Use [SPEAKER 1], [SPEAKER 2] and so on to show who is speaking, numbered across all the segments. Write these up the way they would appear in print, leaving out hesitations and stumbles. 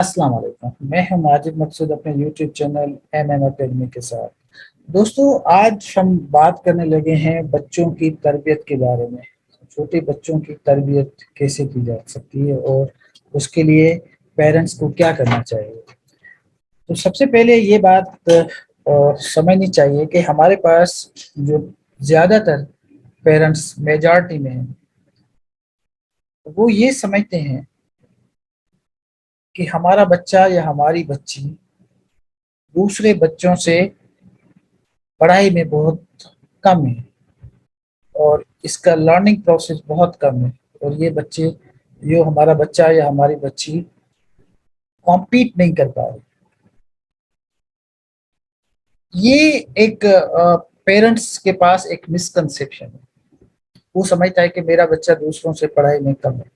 [SPEAKER 1] अस्सलाम वालेकुम। मैं हूं माजिद मकसूद अपने यूट्यूब चैनल एमएम अकेडमी के साथ। दोस्तों, आज हम बात करने लगे हैं बच्चों की तरबियत के बारे में। छोटे बच्चों की तरबियत कैसे की जा सकती है और उसके लिए पेरेंट्स को क्या करना चाहिए। तो सबसे पहले ये बात समझनी चाहिए कि हमारे पास जो ज़्यादातर पेरेंट्स मेजॉरिटी में हैं, वो ये समझते हैं कि हमारा बच्चा या हमारी बच्ची दूसरे बच्चों से पढ़ाई में बहुत कम है और इसका लर्निंग प्रोसेस बहुत कम है। और ये बच्चे, जो हमारा बच्चा या हमारी बच्ची कॉम्पीट नहीं कर पा रही। ये एक पेरेंट्स के पास एक मिसकंसेप्शन है। वो समझता है कि मेरा बच्चा दूसरों से पढ़ाई में कम है।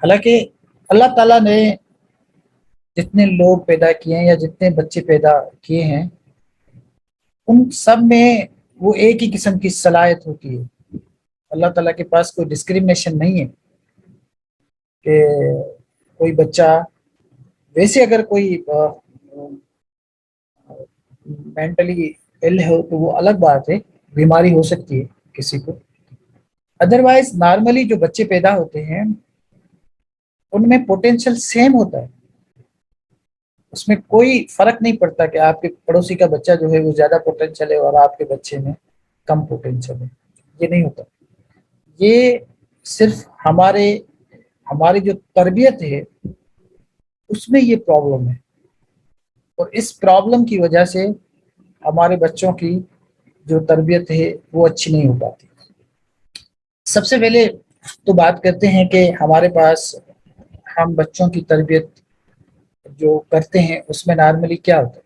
[SPEAKER 1] हालांकि अल्लाह ताला ने जितने लोग पैदा किए हैं या जितने बच्चे पैदा किए हैं, उन सब में वो एक ही किस्म की सलाहियत होती है। अल्लाह ताला के पास कोई डिस्क्रिमिनेशन नहीं है कि कोई बच्चा, वैसे अगर कोई मेंटली इल हो तो वो अलग बात है, बीमारी हो सकती है किसी को। अदरवाइज नॉर्मली जो बच्चे पैदा होते हैं उनमें पोटेंशियल सेम होता है। उसमें कोई फर्क नहीं पड़ता कि आपके पड़ोसी का बच्चा जो है वो ज्यादा पोटेंशियल है और आपके बच्चे में कम पोटेंशियल है। ये नहीं होता। ये सिर्फ हमारी जो तरबियत है उसमें ये प्रॉब्लम है। और इस प्रॉब्लम की वजह से हमारे बच्चों की जो तरबियत है वो अच्छी नहीं हो पाती। सबसे पहले तो बात करते हैं कि हमारे पास हम बच्चों की तरबियत जो करते हैं उसमें नॉर्मली क्या होता है।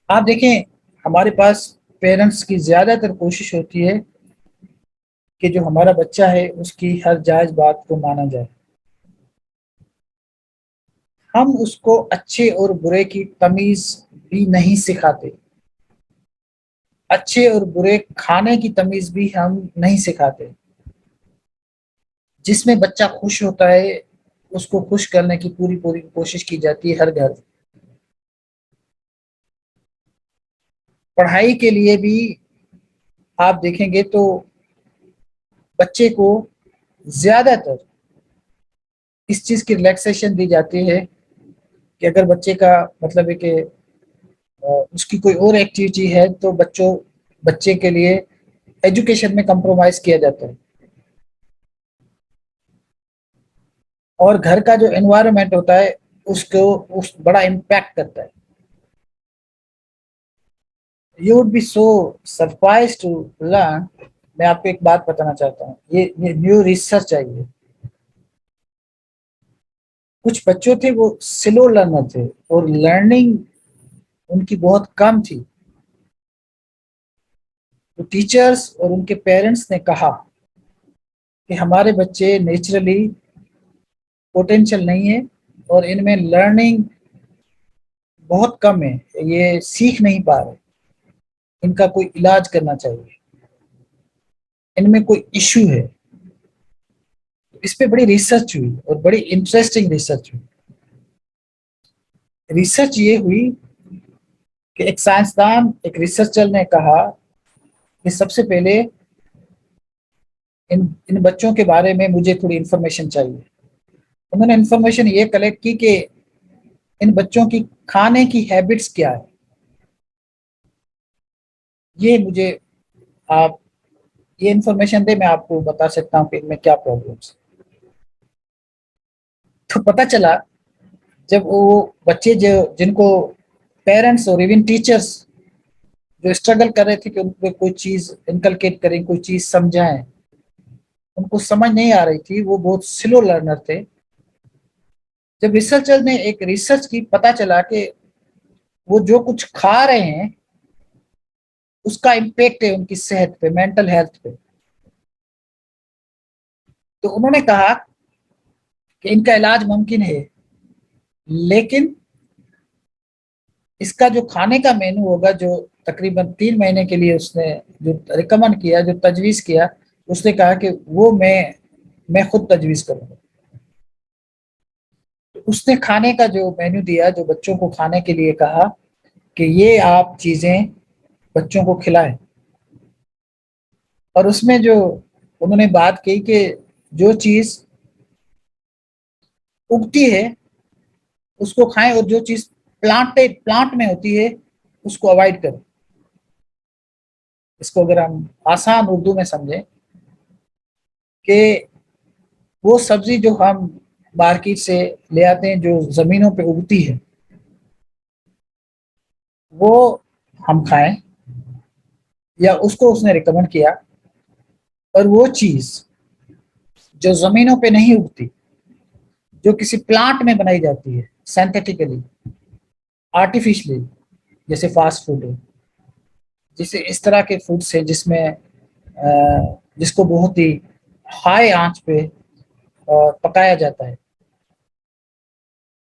[SPEAKER 1] आप देखें, हमारे पास पेरेंट्स की ज़्यादातर कोशिश होती है कि जो हमारा बच्चा है उसकी हर जायज़ बात को माना जाए। हम उसको अच्छे और बुरे की तमीज़ भी नहीं सिखाते। अच्छे और बुरे खाने की तमीज़ भी हम नहीं सिखाते। जिसमें बच्चा खुश होता है उसको खुश करने की पूरी पूरी कोशिश की जाती है हर घर। पढ़ाई के लिए भी आप देखेंगे तो बच्चे को ज़्यादातर इस चीज़ की रिलैक्सेशन दी जाती है कि अगर बच्चे का मतलब है कि उसकी कोई और एक्टिविटी है तो बच्चे के लिए एजुकेशन में कंप्रोमाइज़ किया जाता है। और घर का जो एनवायरनमेंट होता है उसको उस बड़ा इम्पैक्ट करता है। You would be so surprise to learn. मैं आपको एक बात बताना चाहता हूँ, ये न्यू रिसर्च आई है। कुछ बच्चों थे वो स्लो लर्नर थे और लर्निंग उनकी बहुत कम थी। तो टीचर्स और उनके पेरेंट्स ने कहा कि हमारे बच्चे नेचुरली पोटेंशियल नहीं है और इनमें लर्निंग बहुत कम है, ये सीख नहीं पा रहे, इनका कोई इलाज करना चाहिए, इनमें कोई इश्यू है। इस पे बड़ी रिसर्च हुई और बड़ी इंटरेस्टिंग रिसर्च हुई। रिसर्च ये हुई कि एक साइंसदान, एक रिसर्चर ने कहा कि सबसे पहले इन इन बच्चों के बारे में मुझे थोड़ी इंफॉर्मेशन चाहिए। उन्होंने इंफॉर्मेशन ये कलेक्ट की कि इन बच्चों की खाने की हैबिट्स क्या है। ये मुझे आप ये इंफॉर्मेशन दे, मैं आपको बता सकता हूँ कि इनमें क्या प्रॉब्लम्स। तो पता चला, जब वो बच्चे जो जिनको पेरेंट्स और इवन टीचर्स जो स्ट्रगल कर रहे थे कि उनको कोई चीज़ इनकलकेट करें, कोई चीज़ समझाएं, उनको समझ नहीं आ रही थी, वो बहुत स्लो लर्नर थे। जब रिसर्चर ने एक रिसर्च की, पता चला कि वो जो कुछ खा रहे हैं उसका इम्पेक्ट है उनकी सेहत पे, मेंटल हेल्थ पे। तो उन्होंने कहा कि इनका इलाज मुमकिन है, लेकिन इसका जो खाने का मेनू होगा, जो तकरीबन 3 महीने के लिए उसने जो रिकमेंड किया, जो तजवीज़ किया, उसने कहा कि वो मैं खुद तजवीज़ करूँगा। तो उसने खाने का जो मेन्यू दिया, जो बच्चों को खाने के लिए कहा कि ये आप चीज़ें बच्चों को खिलाएँ। और उसमें जो उन्होंने बात की कि जो चीज़ उगती है उसको खाएँ और जो चीज़ प्लांट में होती है उसको अवॉइड करें। इसको अगर हम आसान उर्दू में समझें कि वो सब्ज़ी जो हम मार्केट से ले आते हैं, जो ज़मीनों पे उगती है, वो हम खाएँ, या उसको उसने रिकमेंड किया। और वो चीज़ जो ज़मीनों पे नहीं उगती, जो किसी प्लांट में बनाई जाती है सिंथेटिकली, आर्टिफिशियली, जैसे फास्ट फूड है, जैसे इस तरह के फूड्स हैं जिसमें जिसको बहुत ही हाई आंच पे पकाया जाता है।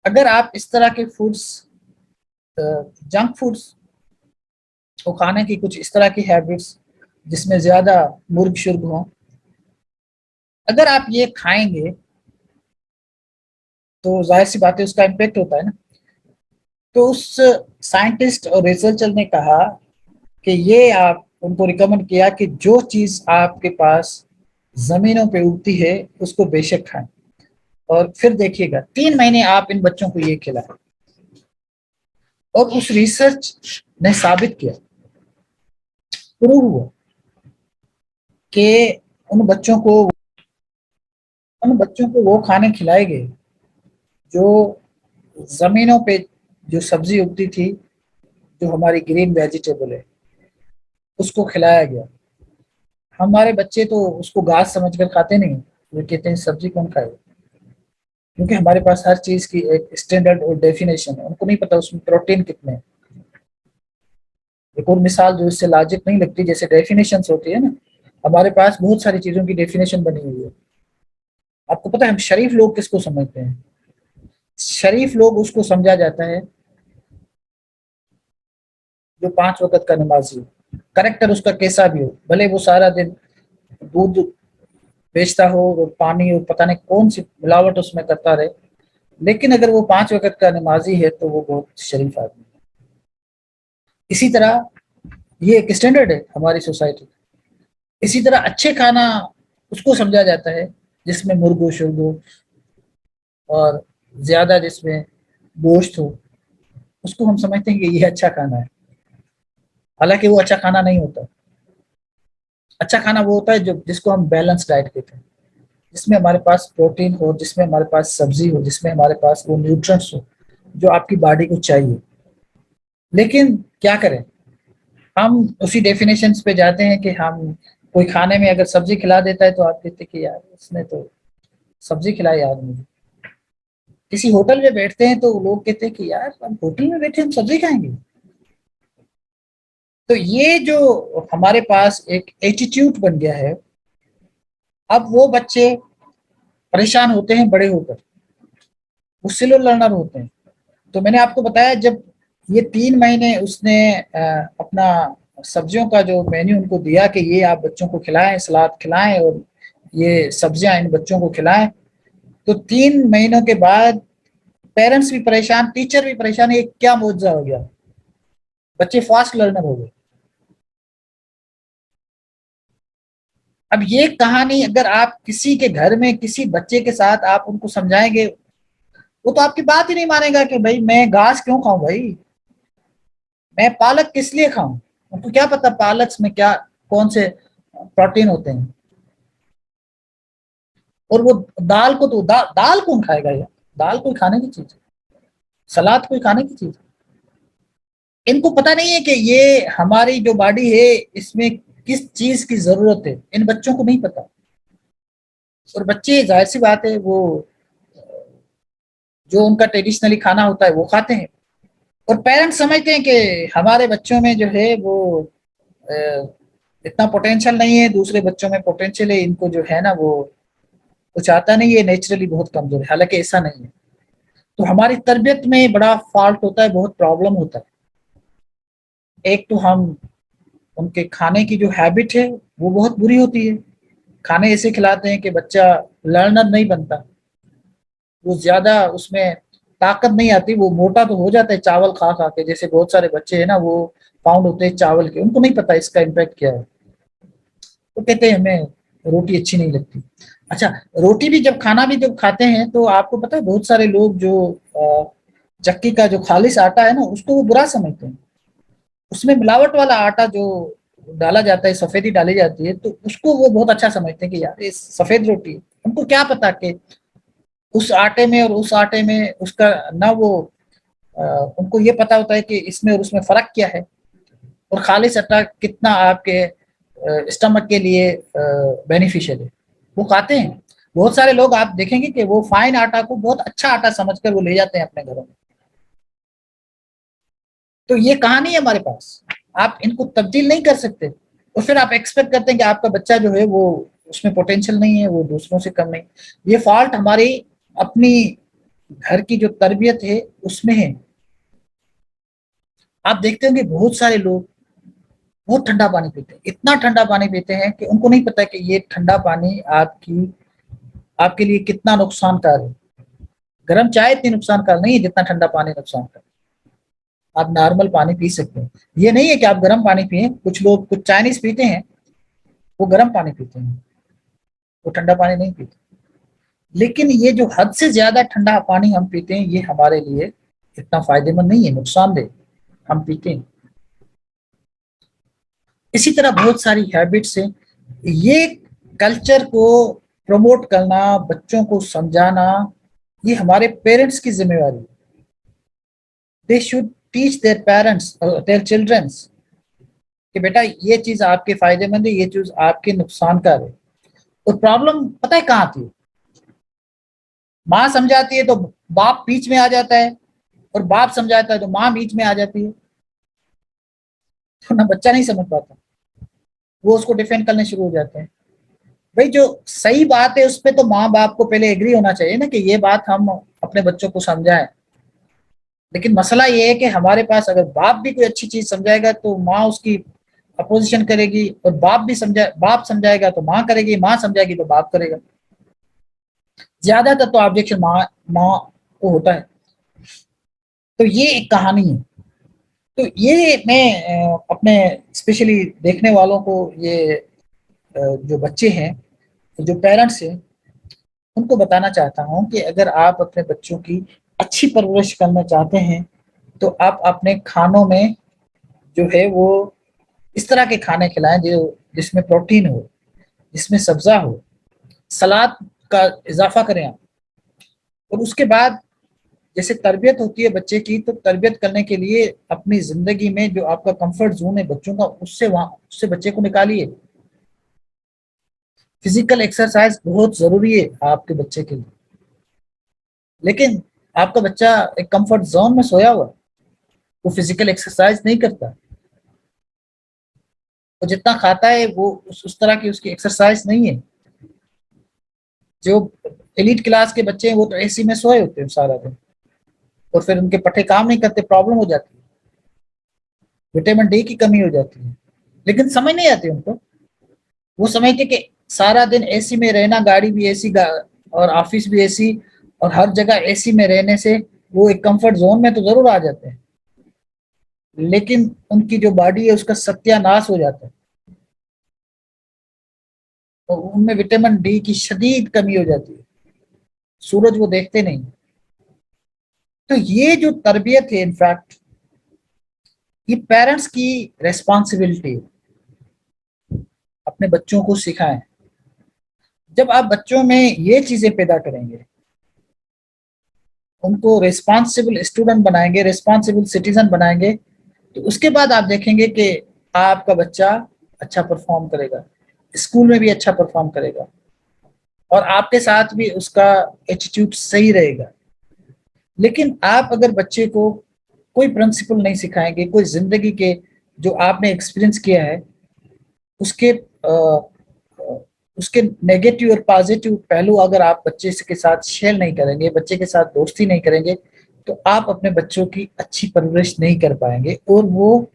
[SPEAKER 1] अगर आप इस तरह के फूड्स, जंक फूड्स को खाने की कुछ इस तरह की हैबिट्स जिसमें ज़्यादा मुर्ग-शुर्ग हों, अगर आप ये खाएँगे तो ज़ाहिर-सी बात है उसका इम्पैक्ट होता है ना। तो उस साइंटिस्ट और रिसर्चर ने कहा कि ये आप उनको रिकमेंड किया कि जो चीज़ आपके पास ज़मीनों पे उगती है उसको बेशक खाएँ। और फिर देखिएगा 3 महीने आप इन बच्चों को ये खिलाएँ। और उस रिसर्च ने साबित किया, प्रूव हुआ कि उन बच्चों को उन बच्चों को वो खाने खिलाए गए जो ज़मीनों पे जो सब्ज़ी उगती थी, जो हमारी ग्रीन वेजिटेबल है, उसको खिलाया गया। हमारे बच्चे तो उसको घास समझकर खाते नहीं, वो कहते हैं सब्ज़ी कौन खाएगा? क्योंकि हमारे पास हर चीज़ की एक स्टैंडर्ड और डेफिनेशन है, उनको नहीं पता उसमें प्रोटीन कितने हैं। एक और मिसाल जो इससे लॉजिक नहीं लगती, जैसे डेफिनेशंस होती है ना, हमारे पास बहुत सारी चीज़ों की डेफिनेशन बनी हुई है। आपको पता है हम शरीफ लोग किसको समझते हैं? शरीफ लोग उसको समझा जाता है जो 5 वक़्त का नमाज़ी हो, कैरेक्टर उसका कैसा भी हो, भले वो सारा दिन दूध बेचता हो और पानी और पता नहीं कौन-सी मिलावट उसमें करता रहे, लेकिन अगर वो 5 वक़्त का नमाज़ी है तो वो बहुत शरीफ आदमी है। इसी तरह ये एक स्टैंडर्ड है हमारी सोसाइटी का। इसी तरह अच्छे खाना उसको समझा जाता है जिसमें मुर्गो-शुर्ग हो और ज़्यादा जिसमें गोश्त हो, उसको हम समझते हैं कि ये अच्छा खाना है। हालाँकि वो अच्छा खाना नहीं होता। अच्छा खाना वो होता है जो जिसको हम बैलेंस डाइट कहते हैं, जिसमें हमारे पास प्रोटीन हो, जिसमें हमारे पास सब्ज़ी हो, जिसमें हमारे पास वो न्यूट्रिएंट्स हो, जो आपकी बॉडी को चाहिए। लेकिन क्या करें, हम उसी डेफिनेशंस पे जाते हैं कि हम कोई खाने में अगर सब्ज़ी खिला देता है तो आप कहते हैं कि यार इसने तो सब्ज़ी खिलाई आज मुझे। किसी होटल में बैठते हैं तो लोग कहते हैं कि यार हम होटल में बैठे हम सब्ज़ी खाएँगे। तो ये जो हमारे पास एक एटीट्यूड बन गया है, अब वो बच्चे परेशान होते हैं बड़े होकर, वो स्लो लर्नर होते हैं। तो मैंने आपको बताया जब ये 3 महीने उसने अपना सब्जियों का जो मेन्यू उनको दिया कि ये आप बच्चों को खिलाएँ, सलाद खिलाएँ और ये सब्जियाँ इन बच्चों को खिलाएँ। तो 3 महीनों के बाद पेरेंट्स भी परेशान, टीचर भी परेशान, ये क्या मुआवज़ा हो गया? बच्चे फास्ट लर्नर हो गए। अब ये कहानी अगर आप किसी के घर में किसी बच्चे के साथ आप उनको समझाएँगे, वो तो आपकी बात ही नहीं मानेगा कि भई मैं घास क्यों खाऊँ भई? मैं पालक किस लिए खाऊँ? उनको क्या पता पालक में क्या कौन से प्रोटीन होते हैं। और वो दाल को तो दाल कौन खाएगा यार? दाल कोई खाने की चीज़ है, सलाद कोई खाने की चीज़ है। इनको पता नहीं है कि ये हमारी जो बॉडी है इसमें किस चीज़ की ज़रूरत है, इन बच्चों को नहीं पता। और बच्चे ज़ाहिर-सी बात है वो जो उनका ट्रेडिशनली खाना होता है वो खाते हैं। और पेरेंट्स समझते हैं कि हमारे बच्चों में जो है वो अ, इतना पोटेंशियल नहीं है, दूसरे बच्चों में पोटेंशियल है, इनको जो है ना वो कुछ आता नहीं है, नेचुरली बहुत कमज़ोर है, हालाँकि ऐसा नहीं है। तो हमारी तरबियत में बड़ा फ़ॉल्ट होता है, बहुत प्रॉब्लम होता है। एक तो हम उनके खाने की जो हैबिट है, वो बहुत बुरी होती है। खाने ऐसे खिलाते हैं कि बच्चा लर्नर नहीं बनता, वो ज़्यादा उसमें ताकत नहीं आती, वो मोटा तो हो जाता है चावल खा खा के, जैसे बहुत सारे बच्चे हैं ना वो पाउंड होते हैं चावल के, उनको नहीं पता इसका इम्पैक्ट क्या है, तो कहते हैं हमें रोटी अच्छी नहीं लगती। अच्छा, रोटी भी जब खाना भी जब खाते हैं तो आपको पता है बहुत सारे लोग जो चक्की का जो खालिश आटा है ना उसको वो बुरा समझते हैं, उसमें मिलावट वाला आटा जो डाला जाता है, सफेदी डाली जाती है, तो उसको वो बहुत अच्छा समझते हैं कि यार ये सफेद रोटी है। उनको क्या पता कि उस आटे में और उस आटे में उसका ना वो अ, उनको ये पता होता है कि इसमें और उसमें फर्क क्या है, और खालिश आटा कितना आपके स्टमक के लिए बेनिफिशियल है, वो खाते हैं। बहुत सारे लोग आप देखेंगे कि वो फाइन आटा को बहुत अच्छा आटा समझकर वो ले जाते हैं अपने घरों में। तो ये कहानी है हमारे पास, आप इनको तब्दील नहीं कर सकते, और फिर आप एक्सपेक्ट करते हैं कि आपका बच्चा जो है वो उसमें पोटेंशियल नहीं है, वो दूसरों से कम नहीं। ये फॉल्ट हमारी अपनी घर की जो तरबियत है उसमें है। आप देखते होंगे बहुत सारे लोग बहुत ठंडा पानी पीते हैं, इतना ठंडा पानी पीते हैं कि उनको नहीं पता कि ये ठंडा पानी आपकी आपके लिए कितना नुकसानकार है। गर्म चाय इतनी नुकसानकार नहीं है जितना ठंडा पानी नुकसानकार। आप नॉर्मल पानी पी सकते हैं, ये नहीं है कि आप गर्म पानी पिए। कुछ लोग कुछ चाइनीज पीते हैं, वो गर्म पानी पीते हैं, वो ठंडा पानी नहीं पीते। लेकिन ये जो हद से ज्यादा ठंडा पानी हम पीते हैं ये हमारे लिए इतना फायदेमंद नहीं है, नुकसानदेह हम पीते हैं। इसी तरह बहुत सारी हैबिट्स हैं। ये कल्चर को प्रमोट करना, बच्चों को समझाना, ये हमारे पेरेंट्स की जिम्मेवारी है। They should teach their parents their childrens कि बेटा ये चीज आपके फायदेमंद है, ये चीज आपके नुकसानकार है। और प्रॉब्लम पता है कहाँ आती है? माँ समझाती है तो बाप बीच में आ जाता है, और बाप समझाता है तो माँ बीच में आ जाती है, तो ना बच्चा नहीं समझ पाता, वो उसको डिफेंड करने शुरू हो जाते हैं। भाई जो सही बात है उस पर तो माँ बाप को पहले एग्री होना चाहिए ना कि ये बात हम अपने बच्चों को समझाएं। लेकिन मसला ये है कि हमारे पास अगर बाप भी कोई अच्छी चीज समझाएगा तो माँ उसकी अपोजिशन करेगी, और बाप समझाएगा तो माँ करेगी, माँ समझाएगी तो बाप करेगा। ज्यादातर तो ऑब्जेक्शन माँ माँ को होता है। तो ये एक कहानी है। तो ये मैं अपने स्पेशली देखने वालों को, ये जो बच्चे हैं, जो पेरेंट्स हैं, उनको बताना चाहता हूँ कि अगर आप अपने बच्चों की अच्छी परवरिश करना चाहते हैं तो आप अपने खानों में जो है वो इस तरह के खाने खिलाएं जो जिसमें प्रोटीन हो, जिसमें सब्जा हो, सलाद का इजाफा करें आप। और उसके बाद जैसे तरबियत होती है बच्चे की, तो तरबियत करने के लिए अपनी जिंदगी में जो आपका कंफर्ट जोन है बच्चों का, उससे बच्चे को निकालिए। फिजिकल एक्सरसाइज बहुत जरूरी है आपके बच्चे के लिए। लेकिन आपका बच्चा एक कंफर्ट जोन में सोया हुआ, वो फिजिकल एक्सरसाइज नहीं करता, वो जितना खाता है वो उस तरह की उसकी एक्सरसाइज नहीं है। जो एलिट क्लास के बच्चे हैं वो तो एसी में सोए होते हैं सारा दिन, और फिर उनके पट्टे काम नहीं करते, प्रॉब्लम हो जाती है, विटामिन डी की कमी हो जाती है। लेकिन समझ नहीं आती उनको। वो समझते कि सारा दिन एसी में रहना, गाड़ी भी एसी और ऑफिस भी एसी, और हर जगह एसी में रहने से वो एक कंफर्ट जोन में तो जरूर आ जाते हैं, लेकिन उनकी जो बॉडी है उसका सत्यानाश हो जाता है, और उनमें विटामिन डी की शदीद कमी हो जाती है, सूरज वो देखते नहीं। तो ये जो तरबियत है इनफैक्ट ये पेरेंट्स की रेस्पॉन्सिबिलिटी है, अपने बच्चों को सिखाएं। जब आप बच्चों में ये चीजें पैदा करेंगे, उनको रिस्पॉन्सिबल स्टूडेंट बनाएंगे, रिस्पॉन्सिबल सिटीजन बनाएंगे, तो उसके बाद आप देखेंगे कि आपका बच्चा अच्छा परफॉर्म करेगा, स्कूल में भी अच्छा परफॉर्म करेगा, और आपके साथ भी उसका एटीट्यूड सही रहेगा। लेकिन आप अगर बच्चे को कोई प्रिंसिपल नहीं सिखाएंगे, कोई जिंदगी के जो आपने एक्सपीरियंस किया है उसके उसके नेगेटिव और पॉजिटिव पहलू अगर आप बच्चे के साथ शेयर नहीं करेंगे, बच्चे के साथ दोस्ती नहीं करेंगे, तो आप अपने बच्चों की अच्छी परवरिश नहीं कर पाएंगे, और वो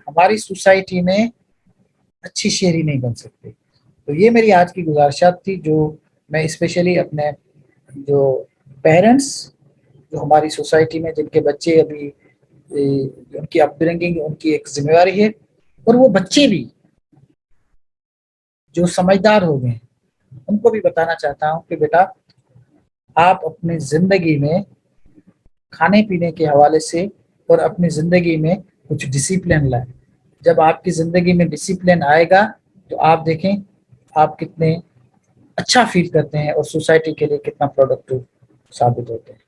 [SPEAKER 1] हमारी सोसाइटी में अच्छी शहरी नहीं बन सकते। तो ये मेरी आज की गुजारिशात थी, जो मैं स्पेशली अपने जो पेरेंट्स जो हमारी सोसाइटी में जिनके बच्चे अभी उनकी अपब्रिंगिंग उनकी एक जिम्मेवारी है, और वो बच्चे भी जो समझदार हो गए उनको भी बताना चाहता हूँ कि बेटा आप अपनी जिंदगी में खाने पीने के हवाले से और अपनी जिंदगी में कुछ डिसिप्लिन लाएं। जब आपकी जिंदगी में डिसिप्लिन आएगा तो आप देखें आप कितने अच्छा फील करते हैं और सोसाइटी के लिए कितना प्रोडक्टिव साबित होते हैं।